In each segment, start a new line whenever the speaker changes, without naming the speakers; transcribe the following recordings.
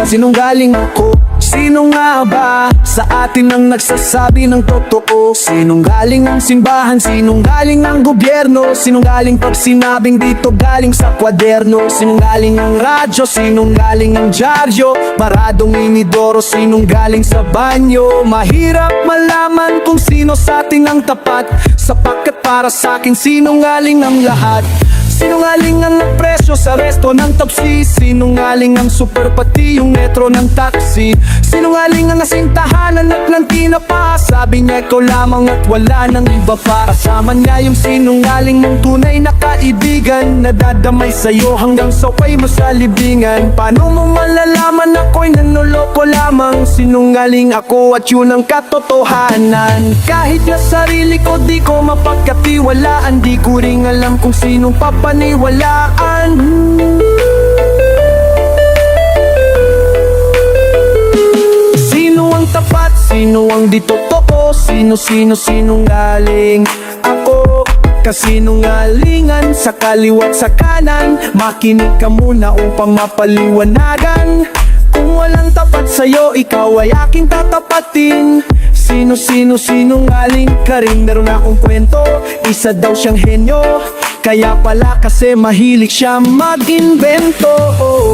Sinungaling ako. Sino nga ba sa atin ang nagsasabi ng totoo? Sinungaling ang simbahan, sinungaling ang gobyerno, sinungaling pag sinabing dito galing sa kwaderno. Sinungaling ang radyo, sinungaling ang dyaryo, paradong inidoro, sinungaling sa banyo. Mahirap malaman kung sino sa atin ang tapat, sapagkat para sa akin sinungaling ang lahat. Sinungaling ang presyo sa resto ng tapsi, sinungaling ang super pati yung metro ng taxi. Sinungaling ang asintahanan at lantina pa, sabi niya ikaw lamang at wala nang iba pa. Kasama niya yung sinungaling mong tunay na kaibigan, nadadamay sa'yo hanggang saway mo sa libingan. Paano mo malalaman ako'y nanoloko lamang? Sinungaling ako at yun ang katotohanan. Kahit na sarili ko di ko mapagkatiwalaan, di ko ring alam kung sinong papaniwalaan. Sino ang tapat? Sino ang di totoo? Sinungaling ako. Kasinungalingan sa kaliwat sa kanan, makinig ka muna upang mapaliwanagan. Kung walang tapat sa'yo, ikaw ay aking tatapatin. Sinungaling ka rin, meron akong kwento. Isa daw siyang henyo, kaya pala kasi mahilig siya mag-invento.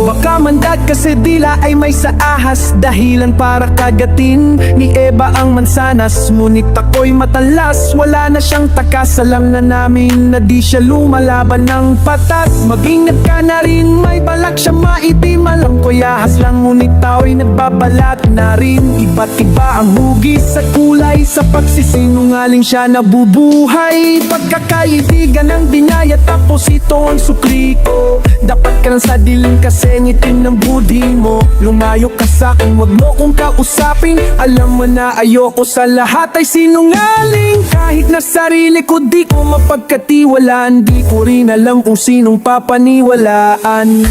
Baka mandag kasi dila ay may sa ahas, dahilan para kagatin ni Eva ang mansanas. Ngunit ako'y matalas, wala na siyang takas. Alam na namin na di siya lumalaban ng patas. Mag-ingat ka na rin, may balak siya maitim. Alam ko'y ahas lang, ngunit tao'y nagbabalat na rin. Iba't iba ang hugis sa kulay, sa pagsisinungaling siya nabubuhay. Pagkakaibigan ng dinaya, tapos ito ang sukli ko. Dapat ka lang sa dilim kasi ngitim ng budi mo. Lumayo ka sa'kin, wag mo kong kausapin. Alam mo na ayoko sa lahat ay sinungaling. Kahit na sarili ko di ko mapagkatiwalaan, di ko rin alam kung sinong papaniwalaan.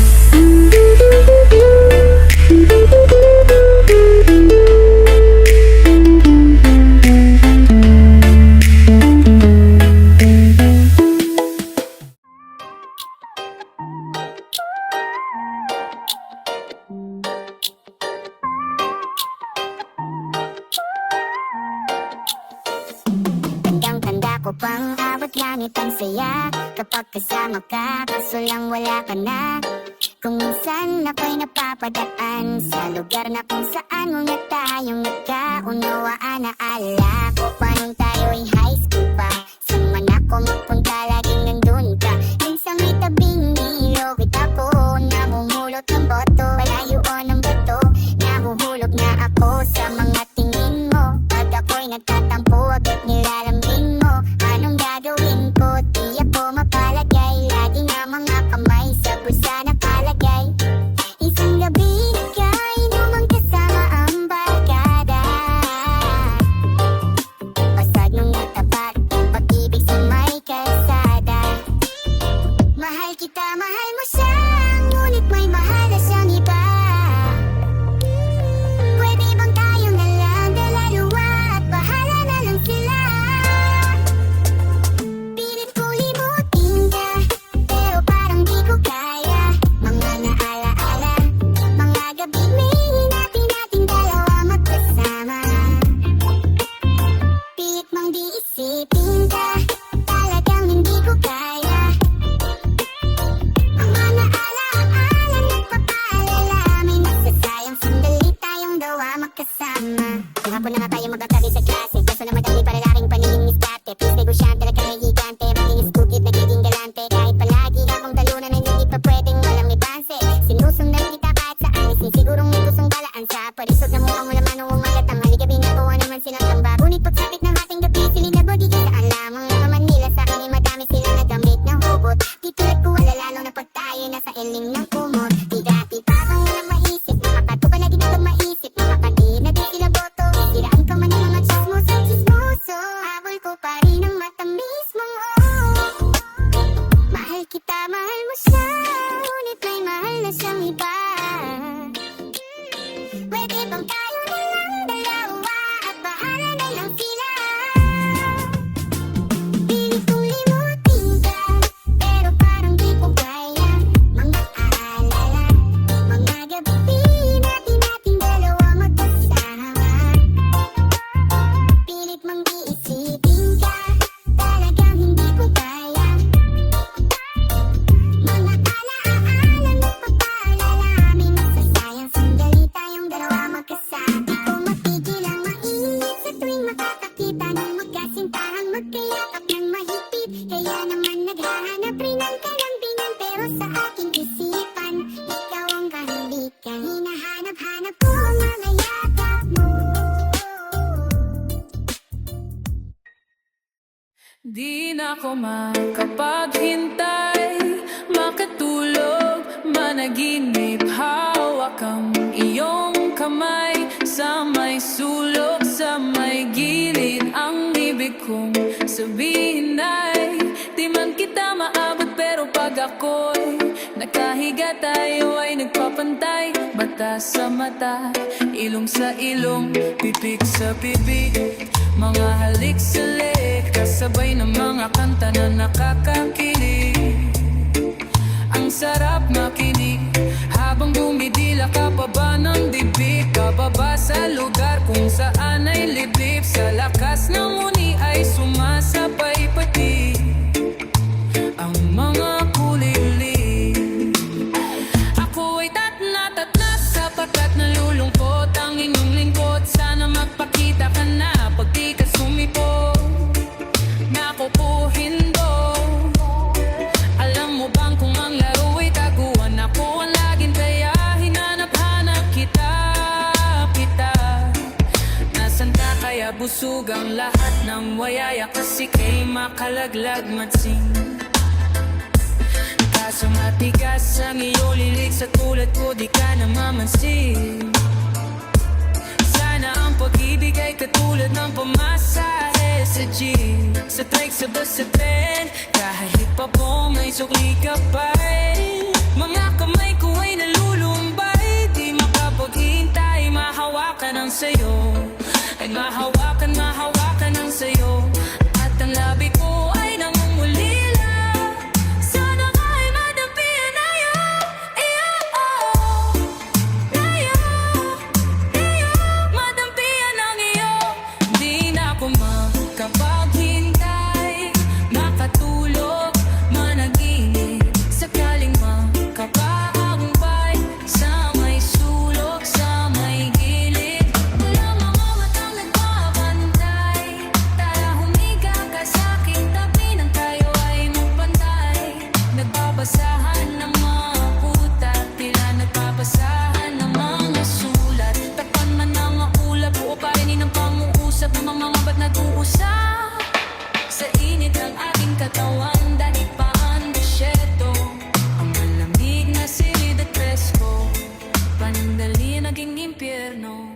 Ko pang awat langit ang saya kapag kasama ka, kaso lang wala ka na. Kung minsan ako'y napapadaan sa lugar na kung saan muna tayong nagkaunawaan. Naala ko pa nung tayo'y high school pa, saan ako magpunta laging nandun ka. Minsan may tabing ilog, kita po namumulot ng boto, palayuan ng boto. Nahuhulog na ako sa mga tingin mo, pag ako'y nagtatampo agad nilalambing mo. Anong gagawin ko? Di ako mapalagay, lagi na mga kamay sa bulsa nakalagay. Isang gabi nagkainuman kasama ang barkada, pasag nung natapat ang pag-ibig sa may kalsada. Mahal kita, mahal mo siya, ngunit may mahal na siyang iba. Pwede bang tayo na lang dalawa at bahala na lang sila? Pilit ko limutin ka, pero parang di ko kaya. Mga naalaala, mga gabing may hinati nating dalawa magkasama. Pilit mang di isipin ka, talagang hindi ko kaya. Mga naalaala nagpapaalala, may nasasayang sandali tayong dawa magkasama. Hapon na nga tayo magkakabi sa klase, kaso na madali para laking paningin miskate. Please negosyante, talagang higante, makinis kukit, nagiging galante. Kahit palagi akong talunan ay hindi pa pwedeng walang ipanse. Sinusundan kita kahit saan, sigurong may gustong balaan sa parisog na mukhang wala man o umalatang. Halikabi na buwan naman silang tamba, ngunit pagsapit ng ating gabi, silid na body ka saan lamang naman Manila. Sa akin ay madami sila nagamit ng hubot, di tulad ko wala lalo na pag tayo nasa iling ng kumot. Di dati pa kang walang maisip, makakato ka lagi nito maisip. Mga kapatid na di sila boto, siraan ka man ng mga chismoso. Habol ko pa rin ang matamis mong mahal kita, mahal mo siya, ngunit may mahal na siyang iba. Pwede bang tayo na lang
na ako makapaghintay, makatulog, managinip. Hawak ang iyong kamay sa may sulok, sa may gilid. Ang ibig kong sabihin ay di man kita maabot, pero pag ako'y nakahiga, tayo ay nagpapantay. Mata sa mata, ilong sa ilong, pipik sa bibig. Mga halik sa lik, kasabay ng mga kanta na nakakakilig. Ang sarap makinig, habang dumidila ka pa ba ng dibdib. Kababa sa lugar kung saan ay liblib, sa lakas ng uni ay sumasabay pati ang mga kulilim. Ako ay tatna sapagkat nalulungkot ang inyong lingkod. Sana magpakita ka na pag di ka sumipo. Nako po hindo, alam mo bang kung ang laro ay taguan, ako ang laging kaya hinanap-hanap kita. Nasaan ka kaya busog ang lahat ng wayaya, kasi kay makalaglag matsing. Kaso matigas ang iyong lilig, sa tulad ko di ka namamansin. Sana ang pag-ibig ay katulad ng pamasahe sa jeep, sa trike, sa bus, sa tren. Kahit pa po may sukli ka pa rin, mga kamay ko ay nalulumbay. Di makapaghintay, mahawakan ang sayo, ay mahawakan ang sayo. At ang labi ko ay nangungulila, sana ka'y madampian na yun. Madampian ang iyo. Di na ako makapaghintay, makatulog, managinip. Sakaling makapaambay sa may sulok, sa may gilid. Walang mga matang nagpapantay, tara humiga ka sa'king tabi nang tayo ay magpantay. Nagbabasahan ng mga puta, tila nagbabasahan ng mga sulat. Takpan man ang makulap, buo pa rin ng pang-uusap ng mga ba't nag-uusap. Sa init ng ating katawan, dahil pa ang desyeto, ang malamig na silid at presko, panandali naging impyerno.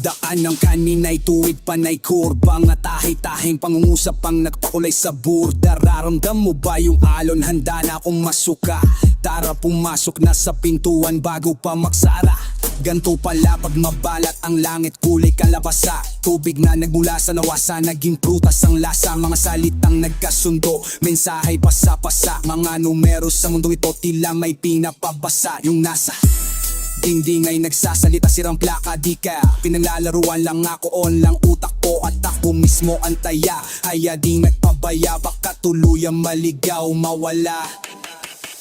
Daan ng kanina'y tuwid panay kurba, nga tahi-tahing pangungusap ang nagpakulay sa burda. Raramdam mo ba yung alon? Handa na akong masuka. Tara pumasok na sa pintuan bago pa magsara. Ganto pala pag mabalat ang langit, kulay kalabasa. Tubig na nagmula sa nawasa, naging prutas ang lasa. Mga salitang nagkasundo, mensahe pasa-pasa. Mga numero sa mundo ito tila may pinapabasa. Yung nasa dingding ay nagsasalita, sirang plaka di ka pinanglalaruan lang ako, on lang utak ko at ako mismo ang taya. Haya di nagpabaya, baka tuluyang maligaw, mawala.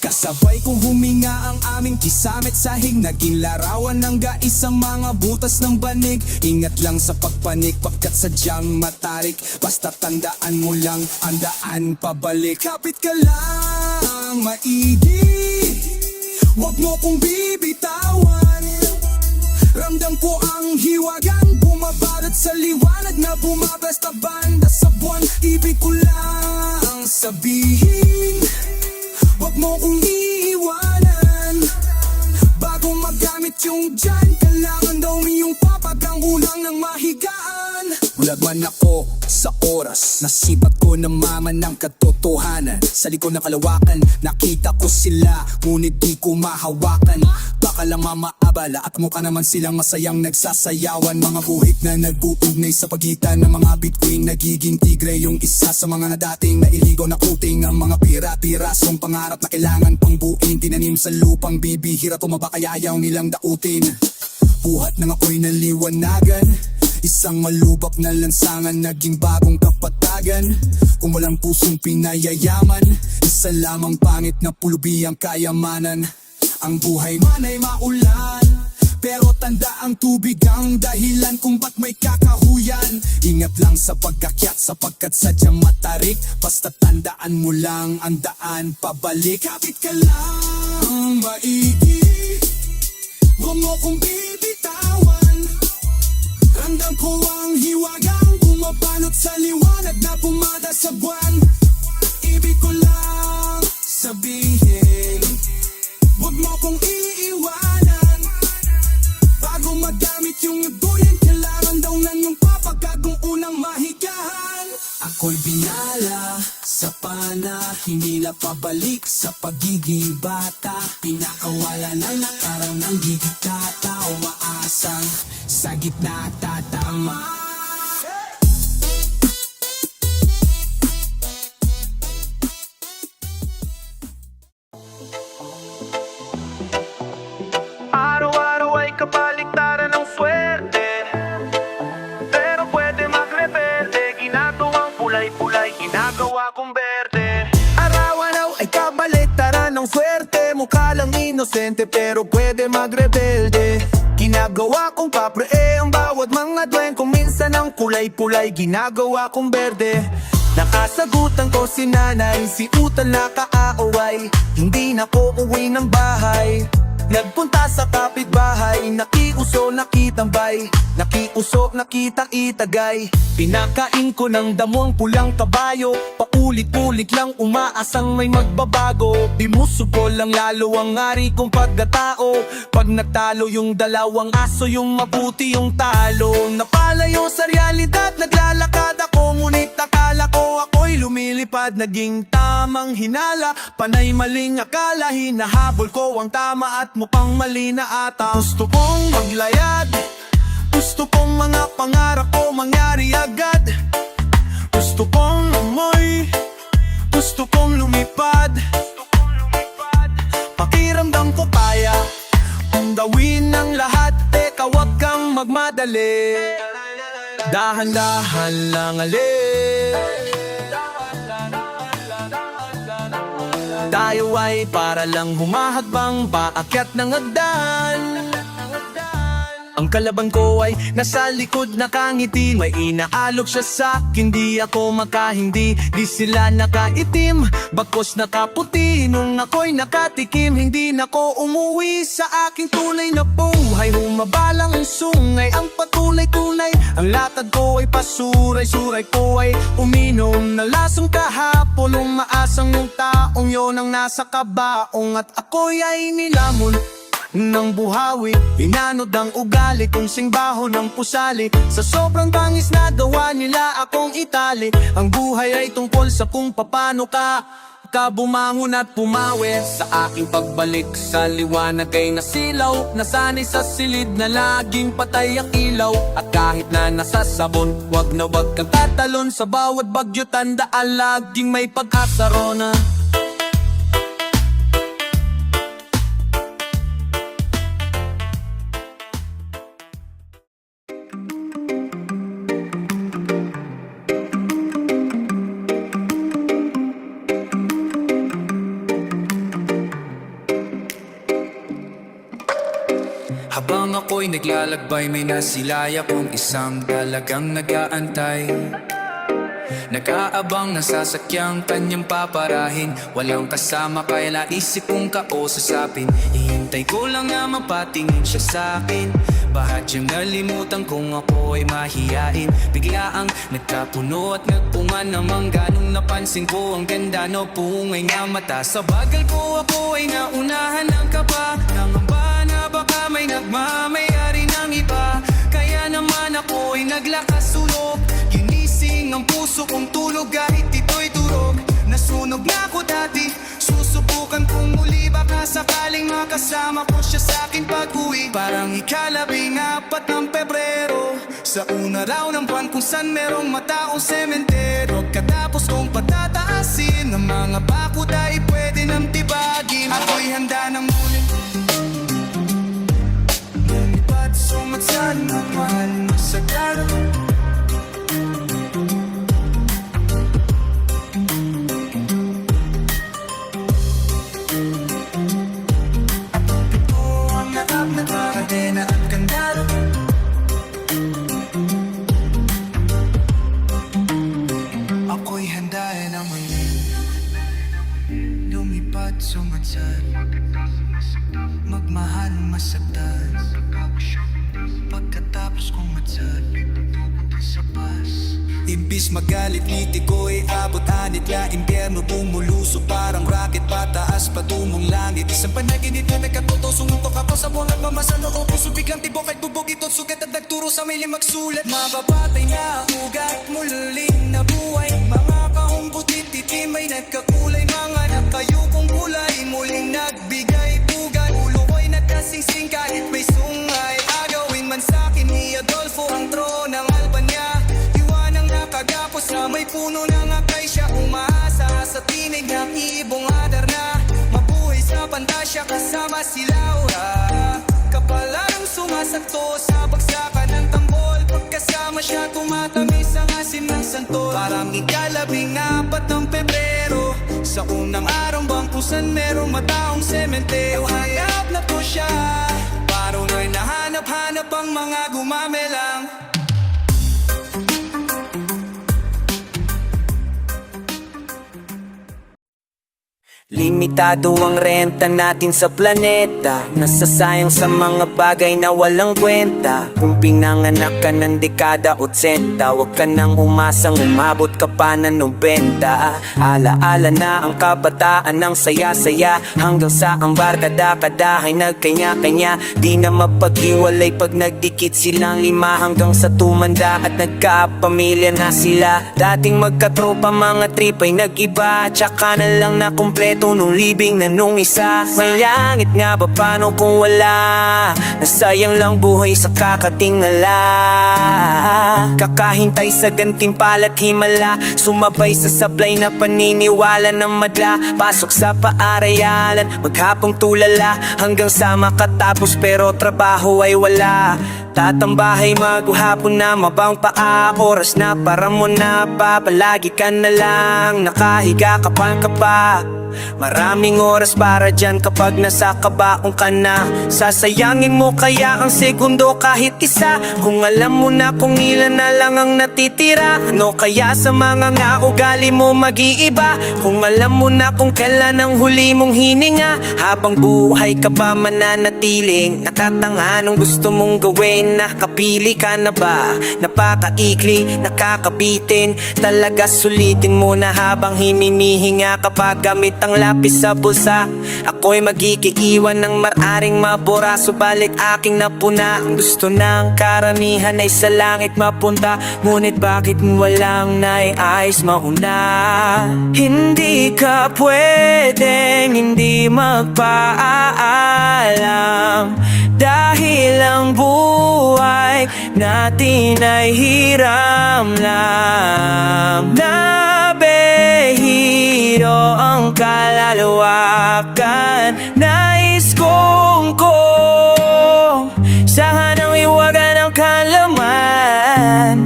Kasabay kong huminga ang aming kisamit sahig, naging larawan ng gaisang mga butas ng banig. Ingat lang sa pagpanik, pagkat sadyang matarik. Basta tandaan mo lang, ang daan pabalik. Kapit ka lang, maigi, huwag mo kong bibitawan. Ramdam ko ang hiwagang bumabalot sa liwanag na bumabasta banda sa buwan. Ibig ko lang sabihin, huwag mo kong iiwanan. Bago magamit yung dyan, kailangan daw iyong papagang ulang ng mahigaan. Bulag man ako sa oras, nasipat ko namaman ng katotohanan. Sa likod ng kalawakan, nakita ko sila, ngunit di ko mahawakan. Baka lang mamaabala at mukha naman silang masayang nagsasayawan. Mga buhik na nagbuugnay sa pagitan ng mga bituin, nagiging tigre yung isa sa mga na dating nailigaw na kuting. Ang mga pira-pirasong pangarap na kailangan pang buuin, tinanim sa lupang bibihira, tumaba kaya ayaw nilang dautin. Buhat ng ako'y naliwanagan, isang malubak na lansangan, naging bagong kapatagan. Kung walang pusong pinayayaman, isa lamang pangit na pulubi ang kayamanan. Ang buhay man ay maulan, Pero tanda ang tubig ang dahilan kung ba't may kakahuyan. Ingat lang sa pagkakyat sapagkat sadyang matarik. Basta tandaan mo lang ang daan pabalik. Kapit ka lang maigi, huwag mo kong bibitawan. Ramdam ko ang hiwagang bumabalot sa liwanag na pumada sa buwan. Ibig ko lang sabihin, huwag mo kong iiwanan. Bago magamit yung ibuyan, kailangan daw ng yung papagagong unang mahigahan. Ako'y binala sa pana, hindi na pabalik sa pagiging bata. Pinakawala ng nakaraw ng gigitata, umaasang sa gitna tatama.
Araw-araw ay kabaliktaran ng swerte, pero pwede magrebelde. Ginagawang pulay-pulay, ginagawa kong berde.
Araw-araw ay kabaliktaran ng swerte. Mukha lang inosente pero pwede magrebelde. Ginagawa kong kapre ang bawat mga duwen. Kung minsan ang kulay-pulay, ginagawa kong berde. Nakasagutan ko si nanay, si utal na kaaaway. Hindi na ko uwi ng bahay. Nagpunta sa kapitbahay, nakiuso, nakitambay. Nakiuso, nakitang itagay. Pinakain ko ng damong pulang kabayo. Paulit-ulit lang umaasang may magbabago. Bimusupol lang lalo ang ari kong pagkatao. Pag nagtalo yung dalawang aso, yung mabuti yung talo. Napalayo sa realidad, naglalakad ako. Ngunit akala ko ako'y lumilipad. Naging tamang hinala, panay maling akala. Hinahabol ko ang tama at mukhang mali na ata. Gusto kong maglayad, gusto kong mga pangarap ko mangyari agad. Gusto kong amoy, gusto kong lumipad. Pakiramdam ko kaya kung gawin ng lahat. Teka, wag kang magmadali, dahan-dahan lang tayo ay para lang humahadbang paakyat ng hagdan. Ang kalaban ko ay nasa likod nakangiti. May inaalok siya sa akin, di ako makahindi. Di sila nakaitim, bagkos nakaputi. Nung ako'y nakatikim, hindi na ko umuwi sa aking tunay na buhay. Humabalang ang sungay, ang patunay-tunay. Ang latad ko ay pasuray-suray ko ay uminom na lasong kahapon. Umaasang yung taong yon ang nasa kabaong. At ako'y ay nilamon ng buhawi, inanod ang ugali kung singbaho ng pusali. Sa sobrang bangis na gawa nila akong itali. Ang buhay ay tungkol sa kung papano ka bumangon at pumawi. Sa aking pagbalik sa liwanag ay nasilaw. Nasanay sa silid na laging patay ang ilaw. At kahit na nasa sabon, wag na wag kang tatalon. Sa bawat bagyo tandaan, laging may pag-asa rona.
Habang ako'y naglalakbay, may nasilaya kong isang dalagang nag-aantay. Nag-aabang ng sasakyang kanyang paparahin. Walang kasama kaya naisip kong kausapin. Hihintay ko lang na mapatingin siya sa'kin. Bahadyang nalimutan kung ako ay mahiyain. Biglaang nagkapuno at nagpunga namang ganong napansin ko ang ganda no pungay nga mata. Sa bagal ko ako ay naunahan ng kaba. Nangamba na baka may nagmamayari ng iba. Kaya naman ako ay naglakas sulok. Ginising ang puso kong tulog kahit ito'y durog. Nasunog na ako dati, susubukan kong muli. Baka sakaling makasama ko siya sa aking pag-uwi. Parang ika-14 ng Pebrero, sa una raw ng buwan kung saan merong mataong sementero. Katapos kong patataasin ng mga bakod ay pwede nang tibagin. Ako'y handa ng muli lumipad, sumatsan ng mahal na sagrado. Ito ang nakap na kadena.
matsad, magmahal masagdan. Pagkatapos kong matsad, sa pas.
Imbis magalit ngiti ko'y abot anit la impyerno bumulusok parang rocket pataas patungong langit. Isang panaginip na nagkatoto sumuntok ako sa buwan at mamasano ko puso biglang tibok at bubog ito't sugat at nagturo sa may magsulat. Mapapatay na ugat muling na buhay, mga kahumbutit titim ay nagkakulay, mga nakayukong kulay muling nagbigay bugat. Ulo ko'y nagkasingsing kahit may sungay, agawin man sa'kin ni Adolfo ang trono ng Albania. Kagapos na may puno ng akaysya, umaasa sa tinig ng ibong adar na mabuhay sa pantasya kasama si Laura. Kapalarang sumasakto sa bagsakan ng tambol, pagkasama siya tumatamis ang asim ng santol. Parang ika-14 ng Pebrero, sa unang araw bangkusan merong mataong sementero. Hayap na po siya, paro'y nahanap-hanap ang mga gumamelang. Limitado ang renta natin sa planeta, nasasayang sa mga bagay na walang kwenta. Kung pinanganak ka ng dekada 80, huwag ka nang umasang umabot ka pa ng 90. Alaala na ang kabataan ng saya-saya, hanggang sa ang barkada-kada ay nagkanya-kanya. Di na mapaghiwalay pag nagdikit silang lima, hanggang sa tumanda at nagkapamilya na sila. Dating magkatropa mga trip ay nag-iba, tsaka na lang na kumpleto nung libing na nung isa. May langit nga ba paano kung wala? Nasayang lang buhay sa kakatingala. Kakahintay sa gantimpala't himala, sumabay sa sablay na paniniwala ng madla. Pasok sa paaralan, maghapong tulala, hanggang sa makatapos pero trabaho ay wala. Tatambahay maghapon na mabang paa, oras na para mo na pa, palagi ka na lang nakahiga kapag ka pa. Maraming oras para dyan kapag nasa kabaong ka na. Sasayangin mo kaya ang segundo kahit isa, kung alam mo na kung ilan na lang ang natitira. Ano kaya sa mga nga ugali mo mag-iiba, kung alam mo na kung kailan ang huli mong hininga. Habang buhay ka pa mananatiling natatanga nung gusto mong gawin. Nakapili ka na ba? Napakaikli, nakakabitin. Talaga sulitin mo na habang hininihinga kapag gamit ang lapis sa bulsa. Ako'y magikiiwan ng maaring mabura, subalit aking napuna. Ang gusto ng karamihan ay sa langit mapunta, ngunit bakit walang naiayos mauna? Hindi ka pwedeng hindi magpaalam, dahil ang buhay natin ay hiram lang. Nabehiro ang kalalawakan, nais kong sahan ang iwagan ng kalaman.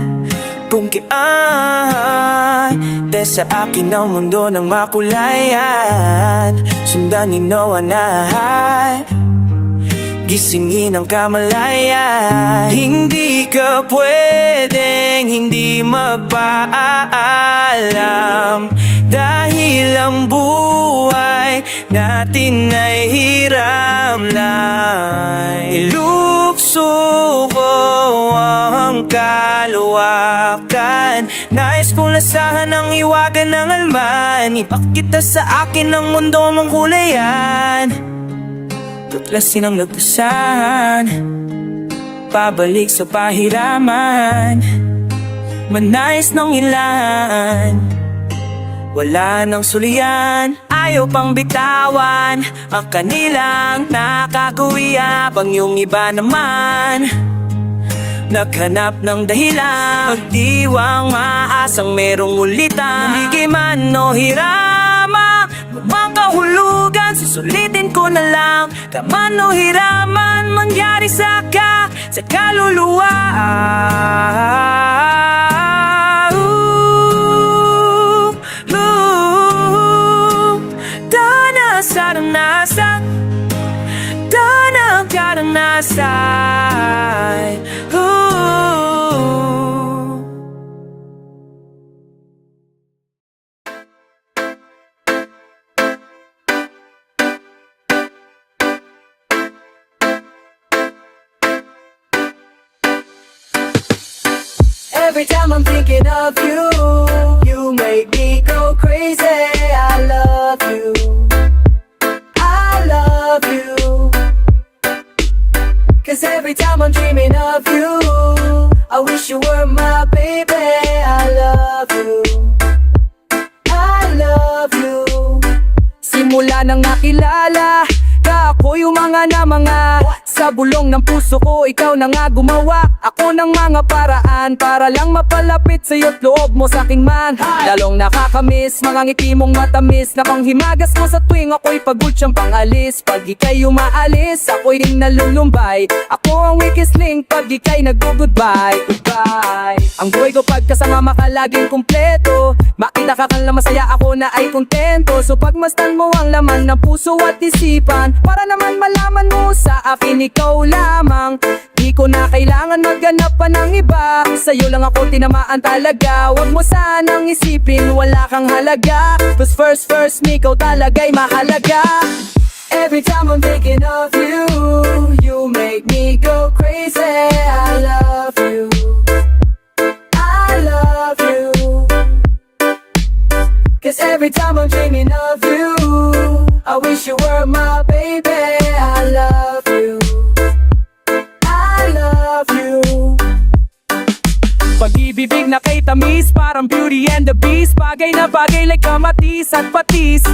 Kung kian sa akin ang mundo ng makulayan, sundan ni Noah na gisingin ang kamalayan. Hindi ka pwedeng hindi magpaalam, dahil ang buhay natin ay hiram lang. Ilukso ko ang kaluwakan, nais kong lasahan ang iwagan ng alman. Ipakita sa akin ang mundo mong kulayan, tuklasin ang nagpusan, pabalik sa pahiraman. Manais ng ilan, wala nang sulian. Ayaw pang bitawan ang kanilang nakakawiya, pang yung iba naman naghanap ng dahilan, pagdiwang maasang merong ulitan. Hindi man o hirama, makahulugan, susulitin ko na lang. Kaman o hiraman, mangyari sa kaluluwa. Danasa, danasa, danasa.
every time I'm thinking of you, you make me go crazy. I love you, I love you. 'Cause every time I'm dreaming of you, I wish you were my baby. I love you, I love you. Simula nang nakilala ka ako yung mga sa bulong ng puso ko, ikaw na nga gumawa ako ng mga paraan para lang mapalapit sa'yo't loob mo sa'king man. Lalong nakakamiss, mga ngiti mong matamis na panghimagas mo sa tuwing ako'y pagod siyang pangalis. Pag ika'y umaalis, ako'y ring nalulumbay. Ako ang weakest link pag ika'y nag-goodbye. Goodbye. Ang buhay ko pag kasama ka laging kumpleto. Makita ka kang masaya ako na ay kontento. So pagmasdan mo ang laman ng puso at isipan, para naman malaman mo sa akin ikaw lamang. Di ko na kailangan maghanap pa ng iba, sa'yo lang ako tinamaan talaga. Huwag mo sanang isipin wala kang halaga, 'cause first me ikaw talaga'y mahalaga. Every time I'm thinking of you, you make me go crazy. I love you, I love you. 'Cause every time I'm dreaming of you, I wish you were my baby. I love you, I love you. Pag-ibig na kay tamis, parang Beauty and the Beast. Bagay na bagay like kamatis at patis.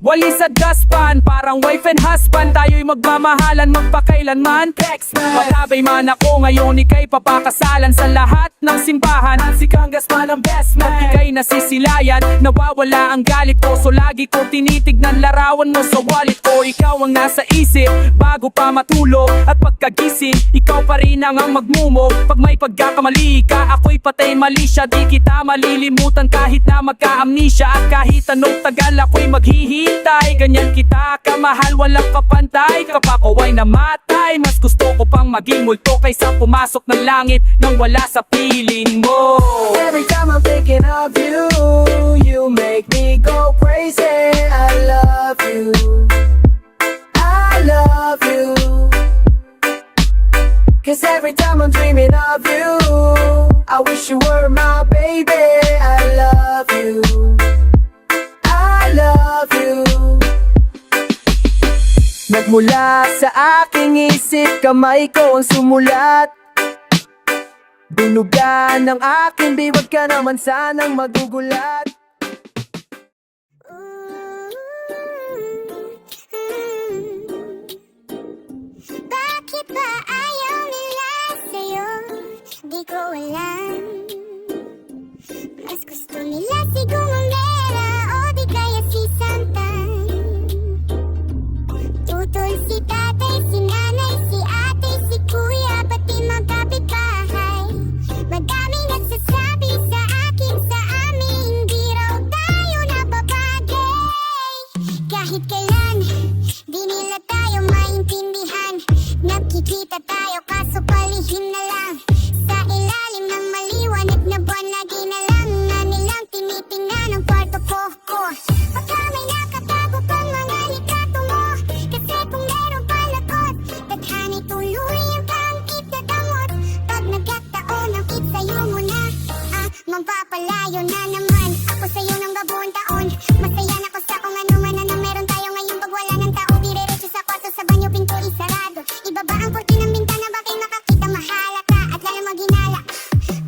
Walis at gaspan, parang wife and husband. Tayo'y magmamahalan, magpakailanman. Matabay man ako ngayon, ika'y papakasalan sa lahat ng simbahan. Si Kangasman ang best man, ika'y nasisilayan. Nawawala ang galit ko, so lagi ko tinitignan larawan mo sa wallet ko. Ikaw ang nasa isip, bago pa matulog. At pagkagising, ikaw pa rin ang magmumo. Pag may pagkakamali ka, ako'y patay mali siya. Di kita malilimutan kahit na magka-amnesia. At kahit anong tagal ako'y maghihintay. Ganyan kita kamahal, walang kapantay. Kapag ako ay namatay, mas gusto ko pang maging multo kaysa pumasok ng langit nang wala sa piling mo. Every time I'm thinking of you, you make me go crazy. I love you, I love you. 'Cause every time I'm dreaming of you, I wish you were my baby. I love you, I love you. Nagmula sa aking isip, kamay ko ang sumulat. Binugan ng aking bibig, ka naman sanang magugulat.
Bakit ba ayaw nila sa'yo? Di ko alam. Mas gusto nila si Gumambera o di kaya si Santan. Tutol si tatay, si nanay, si ate, si kuya, pati magkapitbahay. Madaming nagsasabi sa akin, sa amin, hindi raw tayo napapagay. Kahit kailan, di nila tayo maintindihan. Nakikita tayo kaso palihim na lang. Sa ilalim ng maliwanag na buwan, lagi na lang nga nilang tinitingnan ang kwarto ko. Baka may nakatago pang mga litrato mo. Kasi kung meron palakot, tadhana'y tuluyan kang itadamot. Pag nagkataon ang sa'yo mo na, mampapalayo na naman ako sa'yo ng gabuong taon. Masaya na ko sa kung ano man na meron tayo ngayon. Pag wala ng tao, diretso sa kwarto, sa banyo, pinto isarado. Ibaba ang kurti ng bintana, bakit makakita mahala ka at lalo maghinala.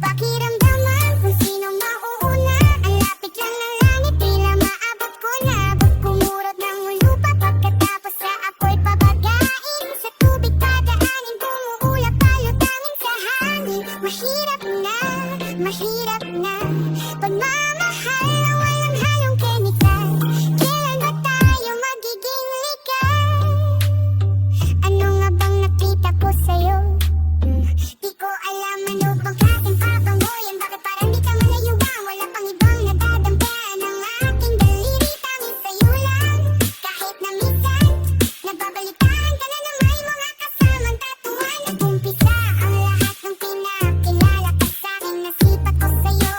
Pakiramdaman kung sino mauuna. Ang lapit lang ng langit, tila maabot ko na. Pag kumurot ng lupa, pagkatapos sa apoy papagain. Sa tubig padaanin, bumuulap palutangin sa hangin. Mahirap na pagmamahal na walang halong kemikal. Kailan ba tayo magiging likay? Ano nga bang nakita ko sa'yo? Di ko alam ano bang klaseng papangoyan. Bakit parang di ka malayuan? Wala pang ibang nadadampian ang aking daliri. Tanging sa'yo lang. Kahit na minsan nagbabalitaan ka na na may mga kasamang tatuan. Nag-umpisa ang lahat ng pinakilala ka sa'kin. Nasipat ko sa'yo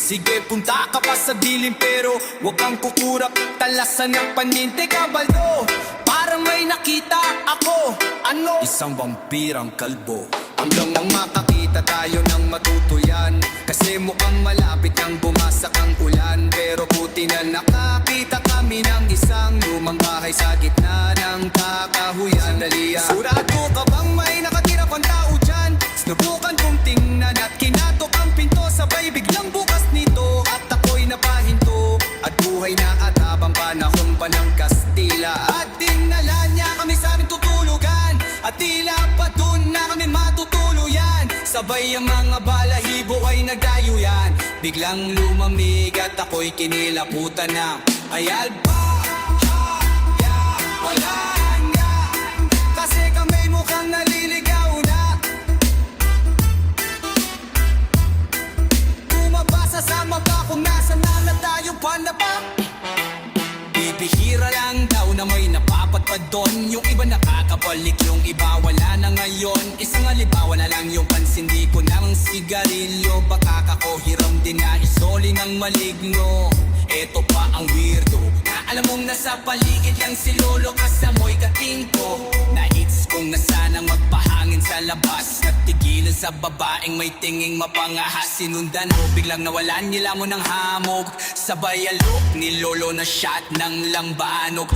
Sige, punta ka pa sa dilim pero huwag kang kukurak. Talasan ng paninte kabaldo. Parang may nakita ako. Ano? Isang vampirang kalbo. Hanggang makakita tayo ng matutuyan. Kasi mukhang malapit nang bumasak ang ulan. Pero buti na nakakita kami ng isang lumang bahay sa gitna ng kakahuyan. Sandali, surado ka bang may nakatira pang tao dyan? Sinubukan kong tingnan at kinatok ang pinto. Sabay biglang bukas nito at ako'y napahinto. At buhay na at habang panahon pa ng Kastila. At dinala niya kami sa aming tutulugan. At tila pa dun na kami matutuluyan. Sabay ang mga balahibo ay nagdayuyan. Biglang lumamig at ako'y kinilaputan na. Ay alba, wala nga. Kasi kami mukhang naliligaw na. Tumabasa sa mapa kung nasa na tayo pa na pa. Bibihira lang daw na may napapadpad doon. Yung iba nakakabalik, yung iba wala na ngayon. Isang halimbawa na lang yung pansin, di ko namang sigarilyo. Baka kako hiram din na isoli ng maligno. Eto pa ang weirdo, na alam mong nasa paligid lang si Lolo kasamoy kating ko. Na-hits kong na sanang magpahangin sa labas. Natigilan sa babaeng may tinging mapangahas. Sinundan ko, biglang nawalan nila mo ng hamog. Sabay alok ni Lolo na shot ng lambanog.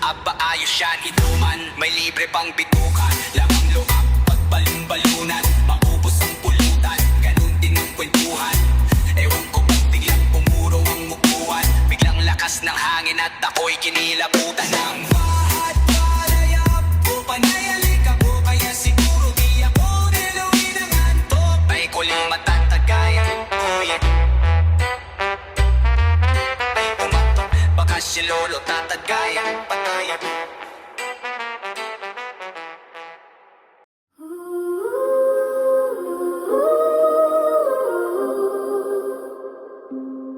Aba ayos yan inuman, may libre pang bitukan. Lamang loob, pagbalon-balunan, maubos ang pulutan. Ganun din ang kwentuhan. Ewan ko ba't biglang pumuro ang mukuhan. Biglang lakas ng hangin at ako'y kinilabutan ng bahat palayap o panayalik ako. Kaya siguro di ako niluwi ng antok. Ay kuling matatagayan, kuya. Ay pumatok, baka si Lolo tatagayan, patayan.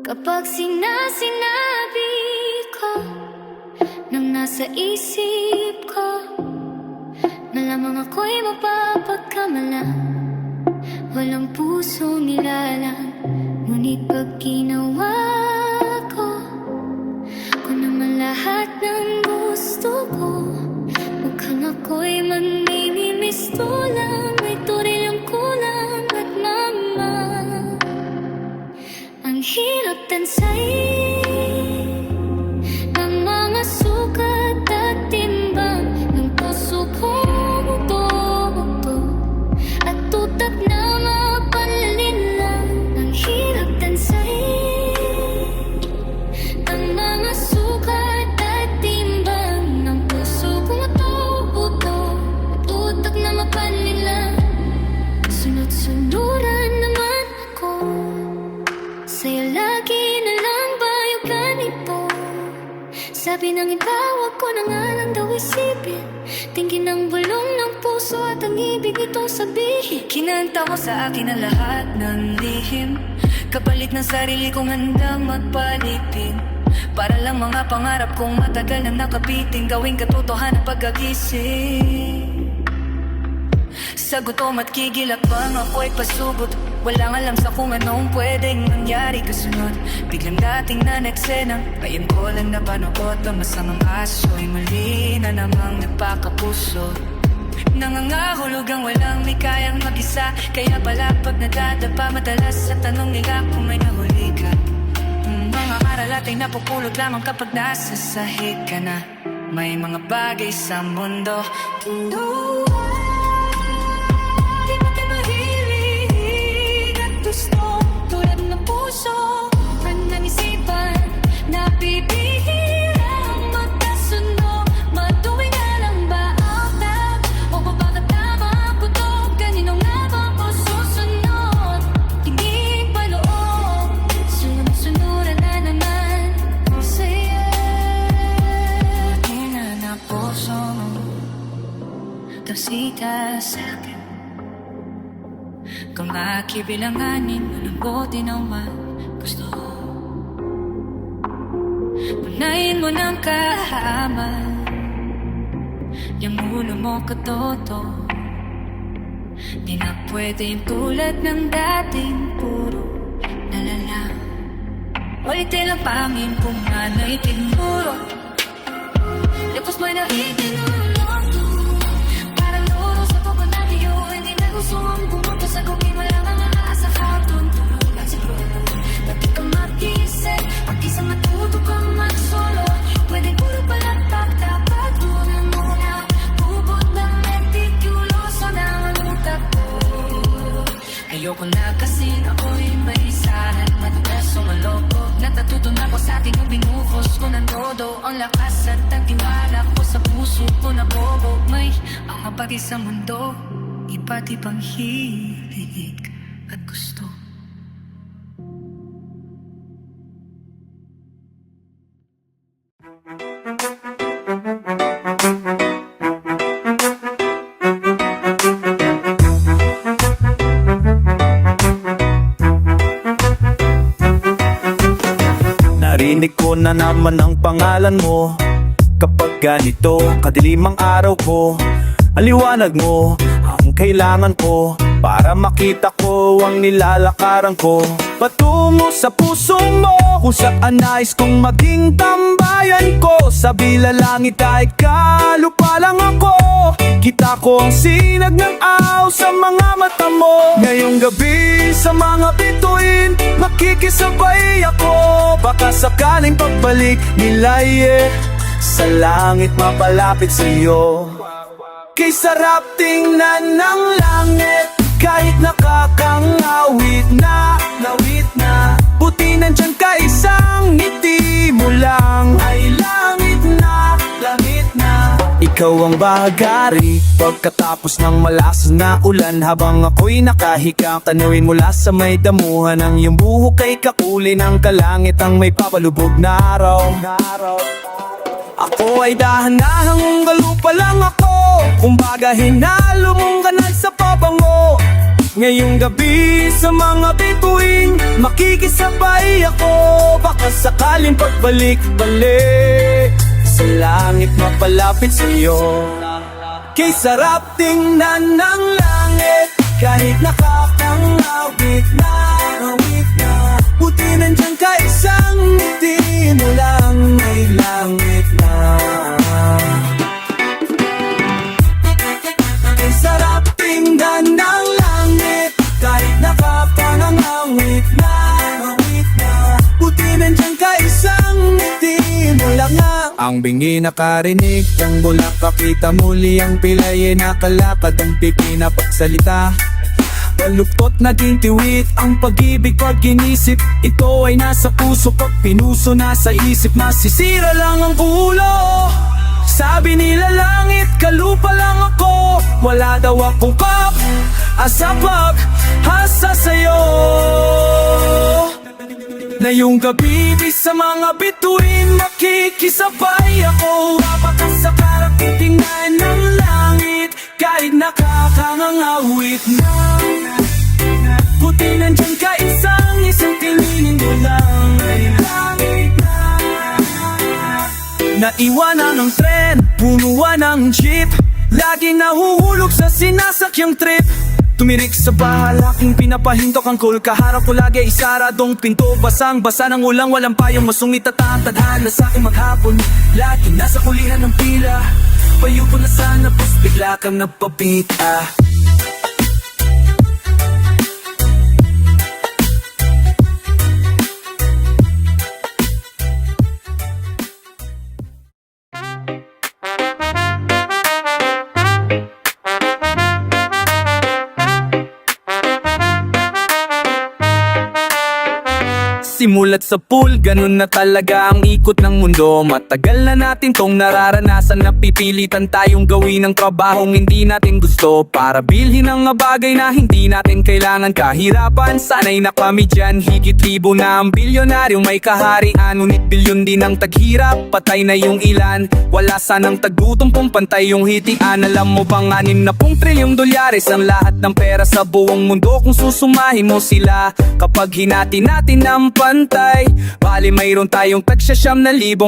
Kapag sinabi ko nang nasa isip ko na lamang ako'y mapapagkamala, walang pusong nilalang. Ngunit pag ginawa ko naman lahat ng gusto ko, mukhang ako'y magmimimistulang. May turilyong kulang at mama, ang hirap tansay ng mga sukat at timbang ng puso ko, buto-buto at tutak na mapalalim lang. Ang hirap tansay ng mga sukat at timbang ng puso ko, buto-buto at tutak na mapalalim lang. Sunod-sunuran naman ako sa'yo, lagi na lang ba yung ganito? Sabi ng iba, wag ko na nga lang daw isipin. Tingin ang bulong ng puso at ang ibig ito sabihin.
Kinanta ko sa akin ang lahat ng lihim, kapalit ng sarili kong handang magpalipin. Para lang mga pangarap kong matagal na nakapiting, gawing katotohanan pagkagising. Sa gutom at kigilak bang ako'y pasubot. Walang alam sa kung anong pwedeng mangyari kasunod. Biglang dating na eksena, ngayon ko lang napanood. Ang masamang aso'y muli na namang nagpakapuso. Nangangahulog ang walang may kayang mag-isa. Kaya pala pag nadadapa madalas sa tanong nila kung may nahuli ka. Mga aral at ay napupulot lamang kapag nasa sahig ka na. May mga bagay sa mundo gusto, tulad ng puso at ng isipan, napipihirang magkasundo. Matuwing nga lang ba ang tap o papakatama ang putok? Kanino nga ba ako susunod? Tingin pa loob, sunod-sunuran na naman sa'yo. Tingnan na puso mo, tasita sa'kin. Kung makibilanganin, malambutin ang gusto. Punayin mo ng kahaman, yung ulo mo katoto. Di na pwede yung tulad ng dating puro lalala. Ngunit tila pangin kung nanay tinuro Lepos mo'y naitinulong Parang loro sa papanatiyo Hindi na gusto ang pumunta sa gawin Wala mga asa hapon Tulungan si Bruno Pati ka mag-isip Pag-isa matuto kang mag-solo Pwede puro palakpak Dapat tunan muna Bubot ng meticuloso ng utak ko Ayoko na kasi ako'y may sarat Madulas o maloko Natututo na ko sa akin yung binufos ko ng todo Ang lakas at ang tiwala ko sa puso ko na bobo May mga pati sa mundo Iba't ibang hilig at gusto
Narinig ko na naman ang pangalan mo Kapag ganito, kadilim ang araw ko Ang liwanag mo, ang kailangan ko Para makita ko ang nilalakaran ko Patungo sa puso mo Kung saan nais kong maging tambayan ko Sa bila langit ay kalupa lang ako Kita ko ang sinag ng aw sa mga mata mo Ngayong gabi sa mga bituin Makikisabay ako Baka sakaling pagbalik nila Sa langit mapalapit sa'yo Kay sarap tingnan ng langit Kahit nakakangawit na Buti nandyan ka isang ngiti mo lang Ay langit na Ikaw ang bahagari Pagkatapos ng malakas na ulan Habang ako'y nakahiga Tanawin mula sa may damuhan Ang iyong buhok ay kakulay ng kalangit Ang may papalubog na araw Ako ay dahan-dahang galupa lang ako Kumbaga hinalo mong ganal sa pabango Ngayong gabi sa mga bituin Makikisabay ako Baka sakaling pagbalik-balik Sa langit mapalapit sa'yo Kay sarap tingnan ng langit Kahit nakakangawit na Buti nandyan ka isang ngiti mo lang May langit na Kay sarap tingnan ng langit Kahit nakakangawit na Buti nandyan ka isang ngiti mo lang Ang bingi nakarinig ng bulak Kakita muli ang pilay nakalakad Ang pipi na pagsalita Baluktot naging tiwit ang pag-ibig pag inisip Ito ay nasa puso pag pinuso nasa isip Masisira lang ang ulo Sabi nila langit, kalupa lang ako Wala daw akong asa pag-asa sa'yo Na yung gabi sa mga bituin Makikisabay ako Apakas sa karating ng langit Kahit nakakangawit na Buti nandyan ka isang tinginin mo lang Ay langit na Naiwanan ng tren, punuan ng jeep Laging nahuhulog sa sinasakyang trip Tumirik sa bahalaking pinapahintok ang cool Kaharap ko lagi isaradong pinto Basang-basa ng ulang walang payong masungit at tadhana sa aking maghapon Lagi nasa kulihan ng pila Payo ko na sana pos bigla kang nagpapita Simulat sa pool, ganun na talaga ang ikot ng mundo Matagal na natin tong nararanasan Napipilitan tayong gawin ang trabahong hindi natin gusto Para bilhin ang mga bagay na hindi natin kailangan Kahirapan, sanay na kami dyan Higit libo na ang bilyonaryong may kaharian Ngunit bilyon din ang taghirap, patay na yung ilan Wala sanang tagutom kung pantay yung hitian Alam mo bang 60 trilyong dolyares ang lahat ng pera sa buong mundo Kung susumahin mo sila Kapag hinati natin ang ng pantay. Bali mayroon tayong tag-6,000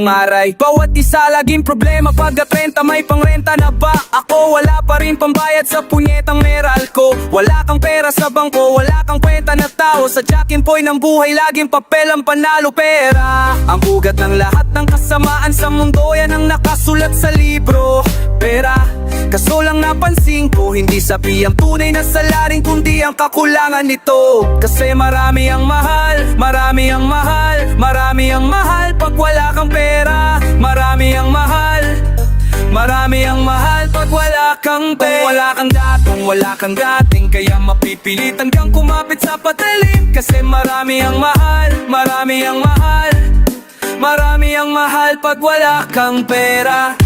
aray. Bawat isa laging problema pagkat renta, may pangrenta na ba ako? Wala pa rin pambayad sa punyetang meral ko. Wala kang pera sa bangko, wala kang kwenta na tao. Sa Jackin Poy ng buhay, laging papel ang panalo pera. Ang ugat ng lahat ng kasamaan sa mundo, yan ang nakasulat sa libro. Pera, kaso lang napansin ko, hindi sabi ang tunay na salarin, kundi ang kakulangan nito. Kasi marami ang mahal, marami ang mahal, marami ang mahal pag wala kang pera. Marami ang mahal, marami ang mahal pag wala kang pera. Kung wala kang datong, wala kang dating, kaya mapipilitan kang kumapit sa patalim. Kasi marami ang mahal, marami ang mahal, marami ang mahal pag wala kang pera.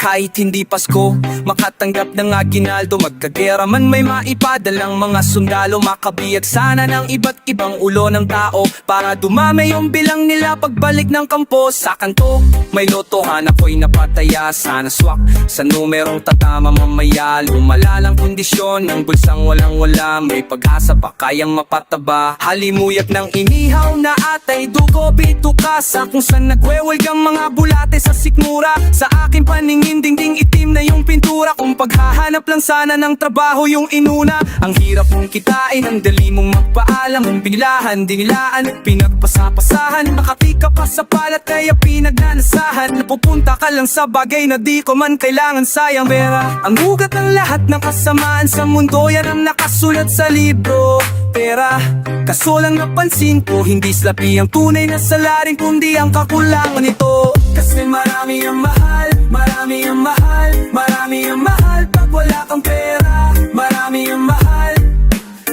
Kahit hindi Pasko, makatanggap ng aginaldo. Magkagera man may maipadalang mga sundalo. Makabiyag sana ng iba't ibang ulo ng tao para dumami yung bilang nila pagbalik ng kampo. Sa kanto, may lotohan, ako'y napataya. Sana swak sa numerong tatama mamaya. Lumalalang kondisyon ng bulsang walang-wala. May pag-asa pa kayang mapataba. Halimuyag ng inihaw na atay, dugo bitukasa. Kung saan nagwewelgang mga bulate sa sikmura. Sa aking paningin, dingding itim na yung pintura. Kung paghahanap lang sana ng trabaho yung inuna. Ang hirap mong kitain, ang dali mong magpaalam. Ang biglahan, dinilaan, pinagpasapasahan. Nakatika pa sa palat kaya pinagnanasahan. Napupunta ka lang sa bagay na di ko man kailangan, sayang pera. Ang ugat ng lahat ng kasamaan sa mundo, yan ang nakasulat sa libro. Pera, kaso lang napansin ko, hindi slapi ang tunay na salarin, kundi ang kakulangan nito. Kasi marami ang mahal, marami ang mahal, marami ang mahal pag wala kang pera. Marami ang mahal,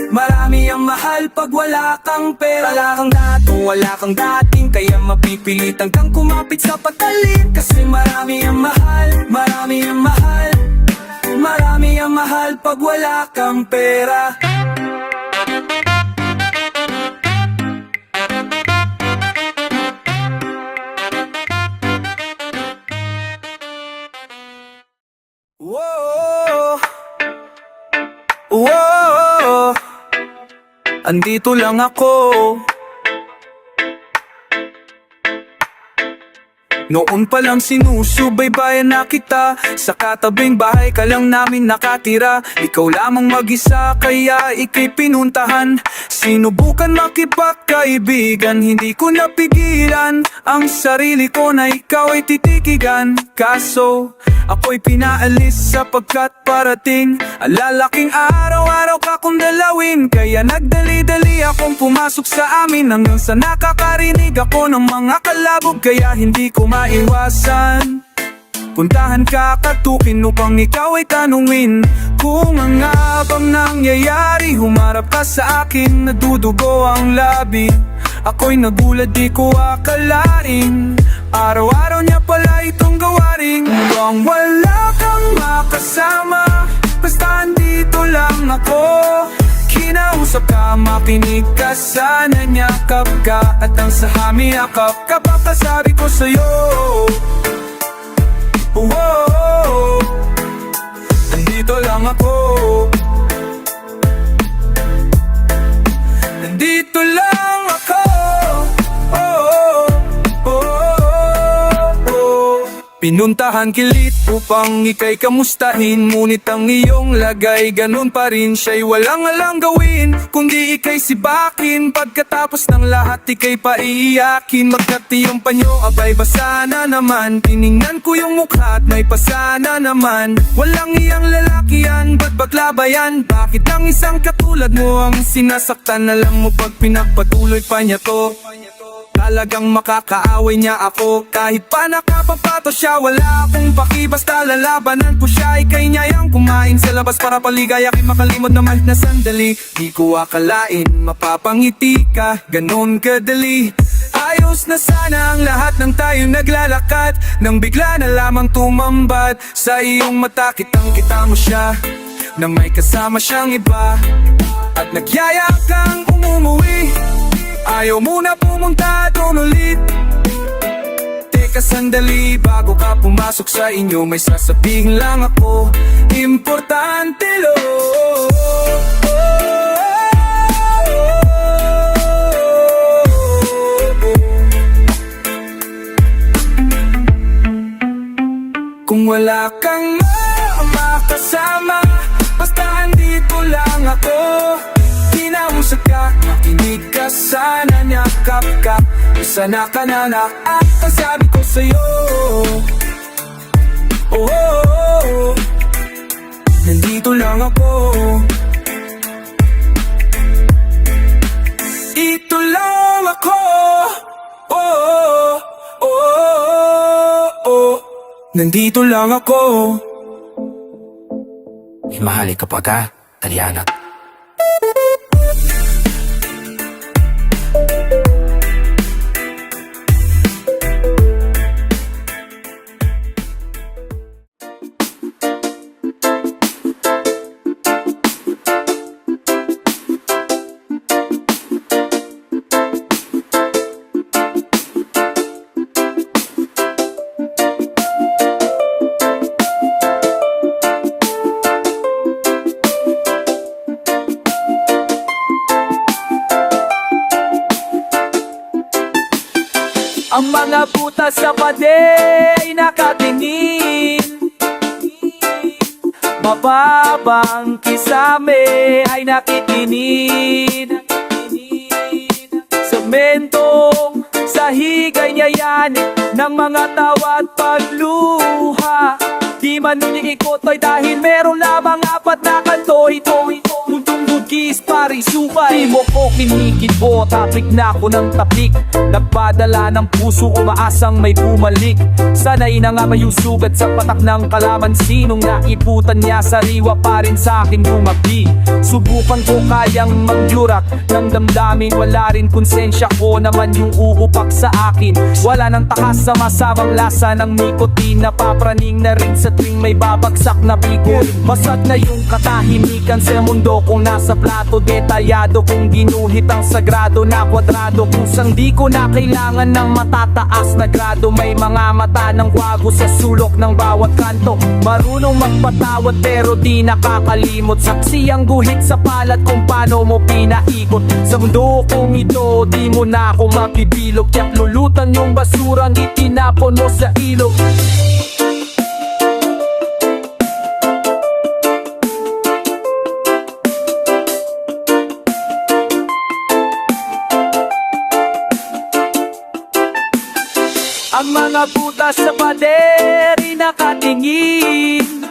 marami ang mahal pag wala kang pera. Wala kang datong, wala kang dating, kaya mapipilitan kang kumapit sa patalim. Kasi marami ang mahal, marami ang mahal, marami ang mahal pag wala kang pera. Whoa, whoa, andito lang ako. Noon pa lang sinusubaybayan na kita. Sa katabing bahay ka lang namin nakatira. Ikaw lamang mag-isa kaya ika'y pinuntahan. Sinubukan makipagkaibigan, hindi ko napigilan ang sarili ko na ikaw ay titikigan. Kaso ako'y pinaalis sapagkat parating ang lalaking araw-araw ka kong dalawin. Kaya nagdali-dali akong pumasok sa amin hanggang sa nakakarinig ako ng mga kalabog. Kaya hindi ko maiwasan puntahan ka, katukin upang ikaw ay tanungin kung ang nga bang nangyayari. Humarap ka sa akin, nadudugo ang labi. Ako'y nagulat, di ko akalain araw-araw niya pala itong gawaring. Mukhang wala kang makasama, basta andito lang ako. Kinausap ka, makinig ka, sana niyakap ka. At ang sa hamiyakap, kapakasabi ko sa'yo. Whoa, nandito lang ako. Nandito lang ako. Pinuntahan kilit upang ika'y kamustahin. Ngunit ang iyong lagay, ganun pa rin siya'y walang alang gawin, kundi ika'y sibakin. Pagkatapos ng lahat, ika'y paiiyakin. Magkat iyong panyo, abay basa na naman. Tiningnan ko yung mukha at may pasa na naman. Walang iyang lalaki yan, ba't bakla ba yan? Bakit ang isang katulad mo ang sinasaktan na lang mo pag pinagpatuloy pa niya to? Talagang makakaaway niya ako. Kahit pa nakapapato siya, wala akong paki. Basta lalabanan ko siya. Ika'y niyayang kumain sa labas para paligaya. Ako'y makalimot na mahit na sandali. Di ko akalain mapapangiti ka ganon kadali. Ayos na sana ang lahat ng tayong naglalakad, nang bigla na lamang tumambad sa iyong mata. Kitang-kita mo siya na may kasama siyang iba, at nagyaya kang umuwi. Ayaw mo na pumunta doon ulit. Teka Teka sandali, bago ka pumasok sa inyo, may sasabihin lang ako, importante lo. Kung wala kang makasama, basta andito lang ako. Kinausap ka, makinig ka sana, nyakap ka, sana ka na na. At ang sabi ko sa'yo, oh, oh, oh, nandito lang ako. Ito lang ako, oh, oh, oh, oh, oh. Nandito lang ako. Mahali kapag ka, Taliana.
Ang mga butas sa pader ay nakatingin. Mababang kisame ay nakikinig. Sementong sahig ay yayanig ng mga tawa at pagluha. Di man iniikot ay dahil meron lamang apat na kanto. Ito mundong bugis pari sukay. Di mo ko kinikit po, tapik na ako ng tapik. Nagpadala ng puso, umaasang may bumalik. Sanay na nga may usugat sa patak ng kalaman. Sinong naiputan niya, sariwa pa rin sa aking lumabdi. Subukan ko kayang mangyurak ng damdamin. Wala rin konsensya ko naman yung uupak sa akin. Wala nang takas sa masamang lasa ng nikotin. Napapraning na rin sa tuwing may babagsak na bigo. Basag na yung katahimikan sa mundo kung nasa plato. Detalyado kung ginuhit ang sagrado na kwadrado. Kusang di ko na kailangan ng matataas na grado. May mga mata ng kwago sa sulok ng bawat kanto. Marunong magpatawad pero di nakakalimot. Saksi ang guhit sa palat kung paano mo pinaikot. Sa mundo kong ito, di mo na ako mapibilog. Tiyak lulutan yung basurang itinapon mo sa ilog. Ang mga butas sa pader ay nakatingin.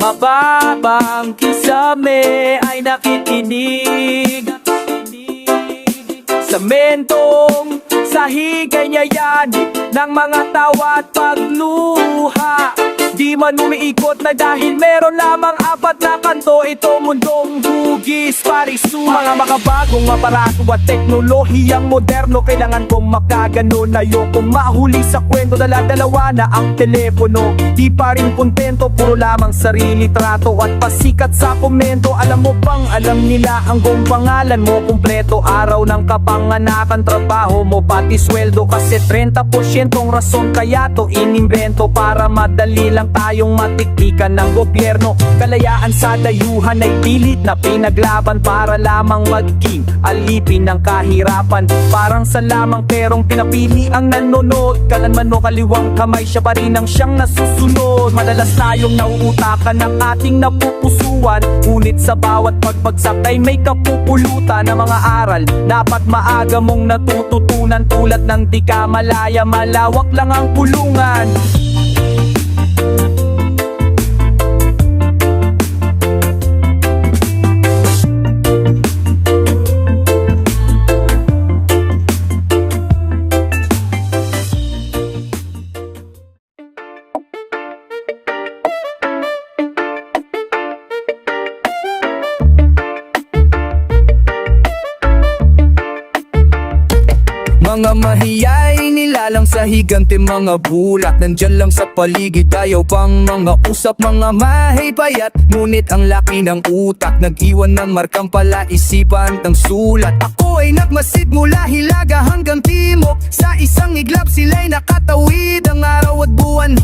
Mababang kisame ay nakikinig. Sementong sahig ay yayanig ng mga tawa at pagluha. Di man umiikot na dahil meron lamang apat na kanto. Ito mundong hugis parisu. Mga makabagong aparato at teknolohiyang moderno. Kailangan kong makaganon. Ayokong mahuli sa kwento. Dala-dalawa na ang telepono. Di pa rin kontento, puro lamang sarili trato at pasikat sa komento. Alam mo bang alam nila ang buong pangalan mo kumpleto? Araw ng kapanganakan, trabaho mo pati sweldo. Kasi 30% ang rason kaya to inimbento. Para madali lang tayong matiktikan ng gobyerno. Kalayaan sa dayuhan ay pilit na pinaglaban para lamang maging alipin ng kahirapan. Parang sa lamang perong pinapili ang nanonood. Kalanman o kaliwang kamay, siya pa rin ang siyang nasusunod. Madalas tayong nauutakan ng ating napupusuan. Ngunit sa bawat pagbagsak ay may kapupulutan ng mga aral. Dapat maaga mong natututunan. Tulad ng di ka malaya, malawak lang ang pulungan. Mga mahiyay Samantalang sa higante mga bulak nandyan lang sa paligid. Ayaw pang mga usap, mga mahay payat. Ngunit ang laki ng utak nag-iwan ng markang palaisipan ng sulat. Ako ay nagmasid mula Hilaga hanggang Timog. Sa isang iglap sila'y nakatawid ang araw at buwan.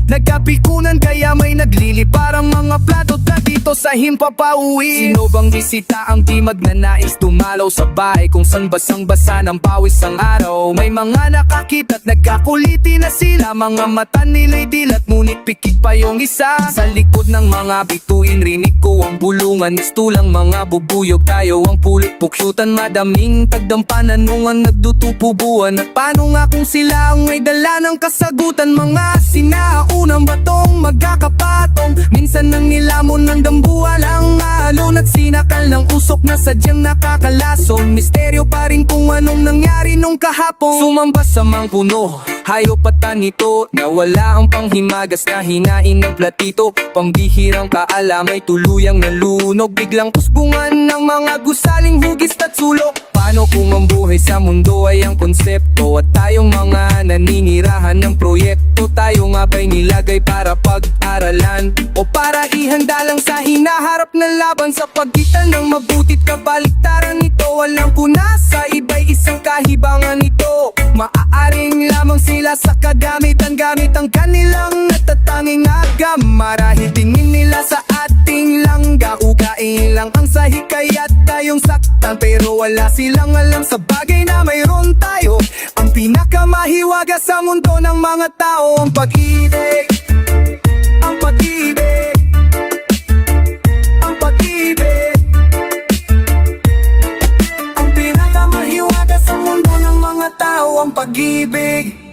Nagkapikunan kaya may naglili parang mga plato na dito sa himpapauwi. Sino bang bisita ang di magnanais dumalaw sa bahay kung saan basang-basa ng pawis ang araw? May mga nakakita at nagkakuliti na sila, mga mata nila'y dilat ngunit pikit pa yung isa. Sa likod ng mga bituin rinig ko ang bulungan, istulang mga bubuyog. Tayo ang pulit pukyutan, madaming tagdampanan nung ang nagdutupubuan. At paano nga kung sila ang may dala ng kasagutan? Mga sinaunang batong magkakapatong, minsan nang nilamon ng dambual ang alon at sinakal ng usok na sadyang nakakalason. Misteryo pa rin kung anong nangyari nung kahapon. Sumambas sa mang puno, hayop at tanito, nawala ang panghimagas na hinain ng platito. Pambihirang kaalamay tuluyang nalunog, biglang kusbungan ng mga gusaling hugis at sulok. Paano kung ang buhay sa mundo ay ang konsepto at tayong mga naninirahan ng proyekto? Tayo nga ba'y nilagay para pag-aralan o para ihanda lang sa hinaharap na laban? Sa pagitan ng mabutit kabaliktaran nito, walang puna sa iba'y isang kahibangan ito. Maaaring lamang sila sa kagamitan gamit ang kanilang natatanging agam. Marahil tingin nila sa ating langga, ugain lang ang sahig kaya't tayong saktan. Pero wala silang alam sa bagay na mayroon tayo, ang pinakamahiwaga sa mundo ng mga tao. Ang pag-ibig, ang pag-ibig, ang pag-ibig, ang pinakamahiwaga sa mundo ng mga tao. Ang pag-ibig.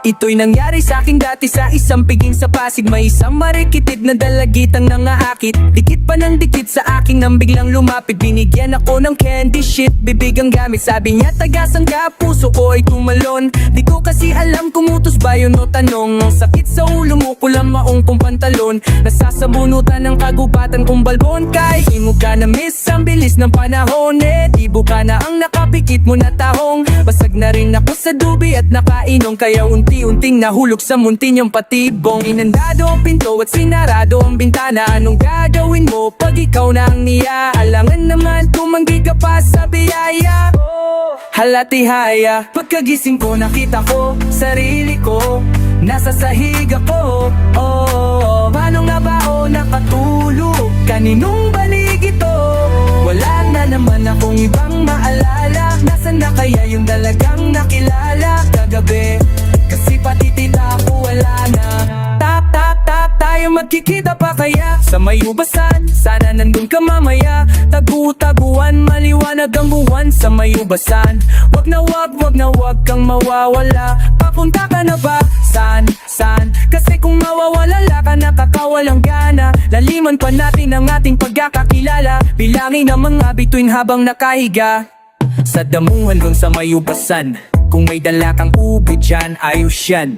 Ito'y nangyari sa akin dati sa isang piging sa Pasig. May isang marikitid na dalagitang nangaakit, dikit pa ng dikit sa akin nang biglang lumapit. Binigyan ako ng candy shit, bibig ang gamit. Sabi niya tagasan ka, puso ko ay tumalon. Di ko kasi alam kung utos ba yun o tanong. Ang sakit sa ulo mo, kulang maong kong pantalon. Nasasabunutan ng kagubatan kong balbon. Kahit mo ka na miss, ang bilis ng panahon. Tibo ka na ang nakapikit mo na tahong. Basag na rin ako sa dubi at nakainom, kaya unti-unting nahulog sa munti niyang patibong. Inandado ang pinto at sinarado ang bintana. Anong gagawin mo pag ikaw na ang niya? Alangan naman tumanggi ka pa sa biyaya. Halatihaya, pagkagising ko nakita ko sarili ko nasa sahig ako. Paano nga ba ako nakatulog? Kaninong balig ito? Wala na naman akong ibang maalala. Nasaan na kaya yung dalagang nakilala kagabi? Kasi pati tita ko wala na. Tayo magkikita pa kaya sa may ubasan? Sana nandun ka mamaya. Tagu-taguan, maliwanag ang buwan sa may ubasan. Wag na wag kang mawawala. Papunta ka na ba? San? Kasi kung mawawala ka, nakakawalang gana. Laliman pa natin ang ating pagkakakilala. Bilangin ang mga bituin habang nakahiga sa damuhan hanggang sa may ubasan. Kung may dala kang ubi dyan, ayos yan.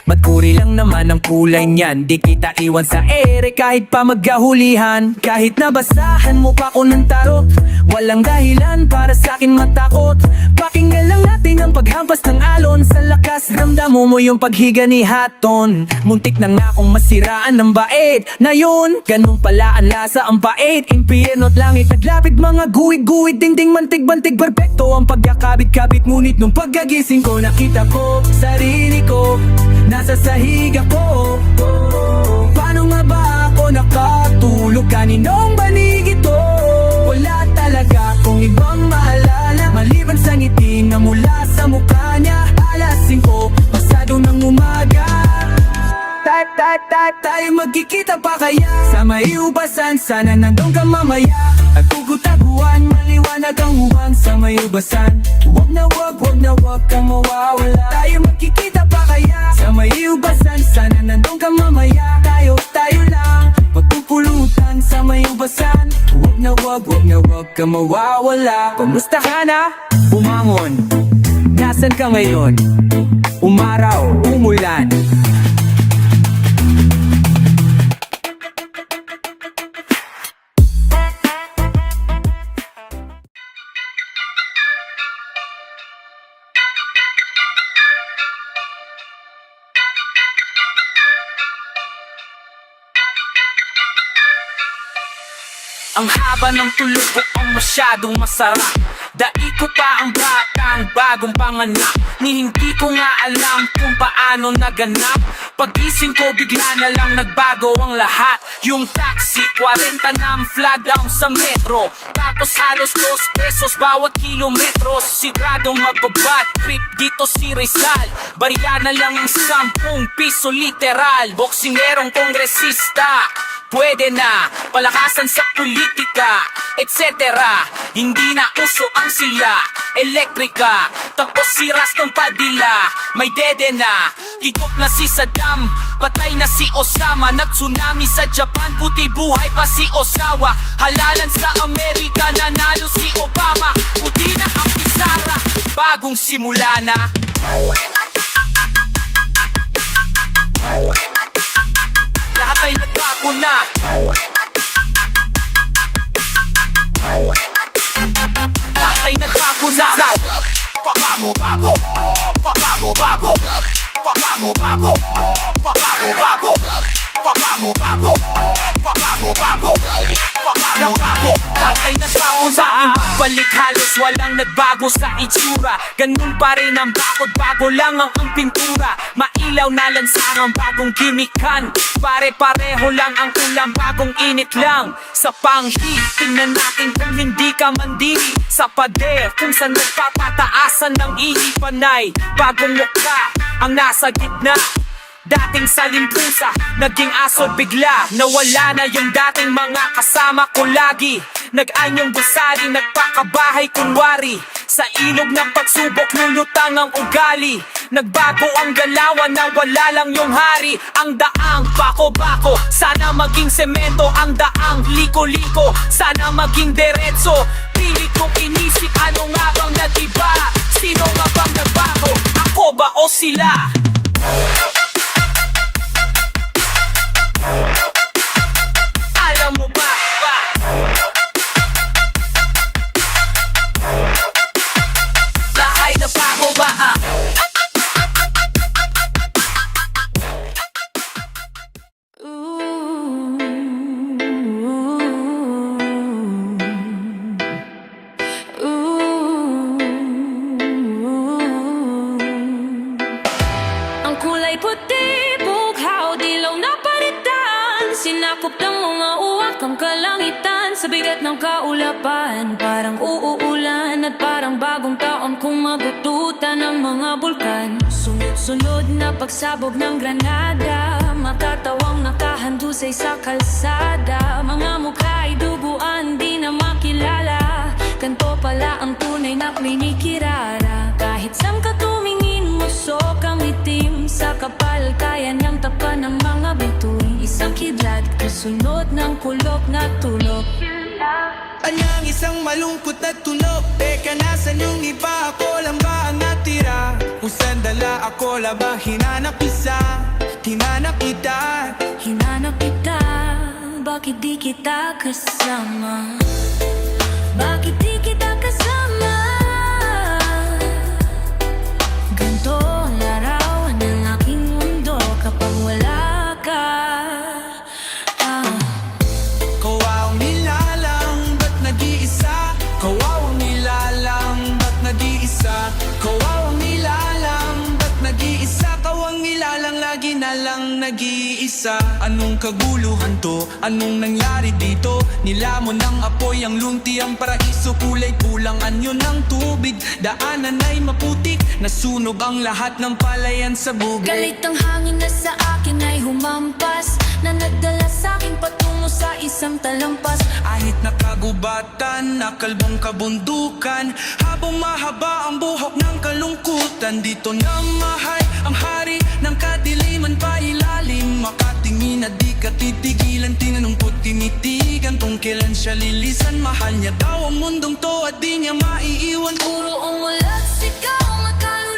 Maturi lang naman ang kulay niyan. Di kita iwan sa ere kahit pa magkahulihan. Kahit nabasahan mo pa ko ng tarot, walang dahilan para sa akin matakot. Pakinggan lang natin ang paghampas ng alon. Sa lakas ramdamo mo yung paghiga ni Haton. Muntik na nga akong masiraan ng bait na yun. Ganun pala ang lasa, ang pait. Impyerno't langit naglapit, mga guwid-guwid, dingding, mantig-bantig, perfecto ang pagkakabit-kabit. Ngunit nung pagkagising ko, nakita ko sarili ko nasa sahig ako. Paano nga ba ako nakatulog? Kaninong banig ito? Wala talaga akong ibang maalala maliban sa ngiti na mula sa mukha niya. Alas 5, pasado ng umaga. Tayo magkikita pa kaya sa may ubasan? Sana nandun ka mamaya. At tugu-taguan, maliwanag ang uwang sa may ubasan. Wag na wag kang mawawala. Tayo magkikita pa kaya sa may ubasan? Sana nandun ka mamaya. Tayo lang magpupulutan sa may ubasan. Wag na wag kang mawawala. Kumusta ka na? Bumangon nasan ka ngayon? Umaraw, umulan.
Ang haba ng tulog ko ang masyadong masarap. Dai ko pa ang batang bagong panganak, ni hindi ko nga alam kung paano naganap. Pagising ko bigla na lang nagbago ang lahat. Yung taxi, 40 na ang flag down sa metro. Tapos halos 2 pesos bawat kilometro. Siguradong magbabad trip dito si Rizal. Bariya na lang ang 10 piso literal. Boksingerong kongresista, pwede na palakasan sa politika, etc. Hindi na uso ang sila elektrika. Tapos si Rastong Padilla, may dede na. Higop na si Saddam, patay na si Osama. Nag-tsunami sa Japan, buti buhay pa si Osawa. Halalan sa Amerika, nanalo si Obama. Puti na ang pisara, bagong simula na. Lahat ay nagbago na. Lahat ay nagbago na. Bago, bago, bago, bago, bago, bago, bago, bago, bago, bago, bago, bago, bago. Lahat ay nagbago na. Balik halos walang nagbago sa itsura. Ganun pa rin ang bakod, bago lang ang pintura. Mailaw na lansang ang bagong gimikan. Pare-pareho lang ang ulam, bagong init lang. Sa panghi, tingnan natin kung hindi ka mandiri. Sa pader, kung saan nagpapataasan ng ihipanay. Bagong mukha, ang nasa gitna. Dating salimpusa, naging aso bigla. Nawala na yung dating mga kasama ko lagi. Nag-anyong gusali, nagpakabahay kunwari. Sa ilog ng pagsubok, lulutang ang ugali. Nagbago ang galawan na wala lang yung hari. Ang daang bako-bako, sana maging semento. Ang daang liko-liko, sana maging deretso. Pilit kong inisip, ano nga bang nag-iba? Sino nga bang nagbago? Ako ba o sila? Alam mo ba? Lahat na bago ba?
Ang kulay puti, bughaw, dilaw na palitan. Sinakop ng mga uwak ang kalangitan. Sa bigat ng kaulapan, parang uuulan. At parang bagong taon kung magututan ng mga bulkan. Sunod-sunod na pagsabog ng granada. Makatawang nakahandusay sa kalsada. Mga mukha ay duguan, di na makilala. Kanto pala ang tunay na pinikirara. Kahit saan ka tumingin, musok ang itim. Sa kapal, kaya niyang tapan ng mga bituin. Isang kidlat, kasunod ng kulok na tulog.
Anyang isang malungkot na tunog. Teka, nasan yung iba? Ako lang ba ang natira? Kung saan dala ako labang hinanap isa, hinanap kita.
Hinanap kita, bakit di kita kasama? Bakit di kita kasama? Ganto ang larawan ng aking mundo kapag wala ka.
Kawawang nilalang, ba't nag-iisa? Kawawang nilalang, ba't nag-iisa? Kawawang nilalang, ba't nag-iisa? Kawawang nilalang, lagi na lang nag-iisa. Anong kaguluhan to? Anong nangyari dito? Nilamon ng apoy ang lunti ang paraiso. Kulay pulang anyo ng tubig. Daanan ay maputik, nasunog ang lahat ng palayan sa bukid.
Galit ang hangin na sa akin ay humampas, na nagdala sa akin patungo sa isang talampas.
Ahit na kagubatan, nakalbong kabundukan. Habang mahaba ang buhok ng kalungkutan, dito na mahal ang hari ng kadiliman pa ilalim. Makatingin na di ka titigilan, tinanong ko tinitigan kung kailan siya lilisan. Mahal niya daw ang mundong to at di niya maiiwan.
Puro umulat, sigaw, magkaluhan.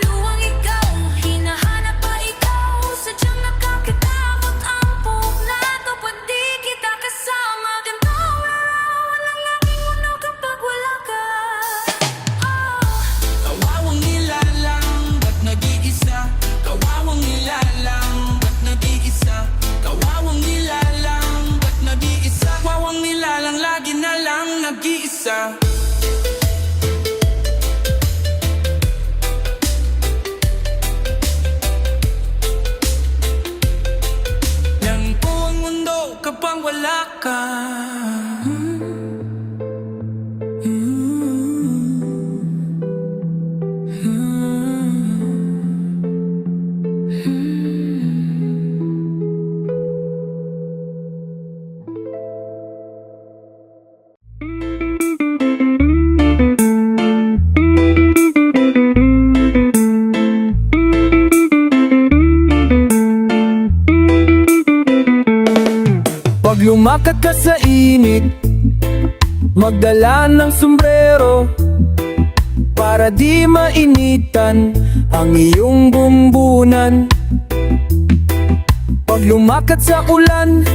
ka.
Pag lumakad ka sa init, magdala ng sombrero para di mainitan ang iyong bumbunan. Pag lumakad sa ulan,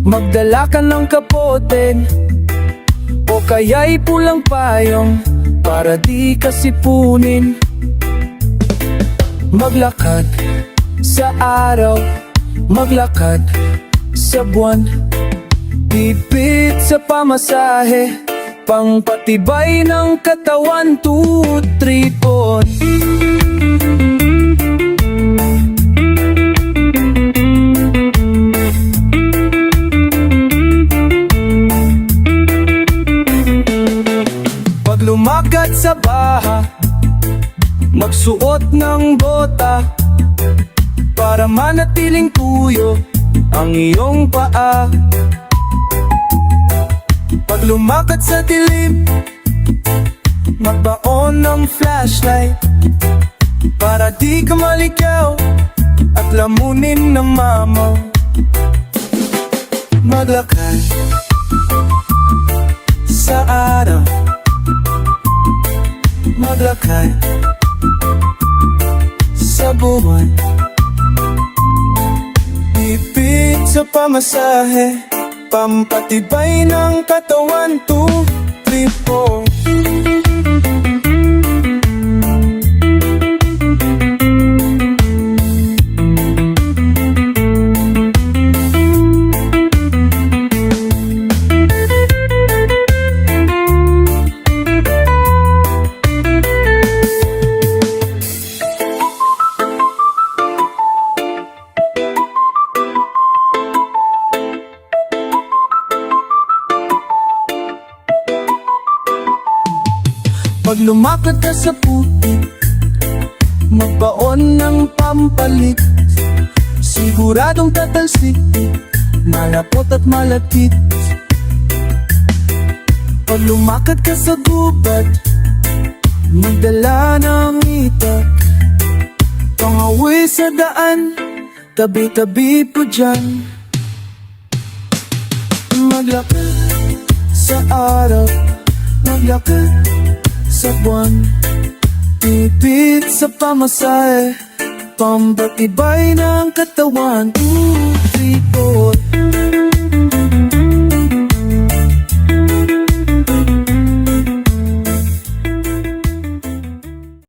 magdala ka ng kapote o kaya'y pulang payong para di ka sipunin. Maglakad sa araw, maglakad sa buwan, tipid sa pamasahe, pangpatibay ng katawan, 2, 3 pon. Pag lumakad sa baha, magsuot ng bota para manatiling tuyo ang iyong paa. Pag lumakad sa dilim, magbaon ng flashlight para di ka maligaw at lamunin ng mamaw. Maglakad sa araw, maglakad sa buwan, tipid sa pamasahe, pampatibay ng katawan, 2, 3, 4. Pag lumakad ka sa putik, magbaon ng pampalit, siguradong tatalsik, malapot at malapit. Pag lumakad ka sa gubat, magdala ng itak, pangawi sa daan, tabi-tabi po dyan. Maglakad sa araw, maglakad sa buwan, tipid sa pamasahe, pambatibay ng katawan, 2, 3, 4.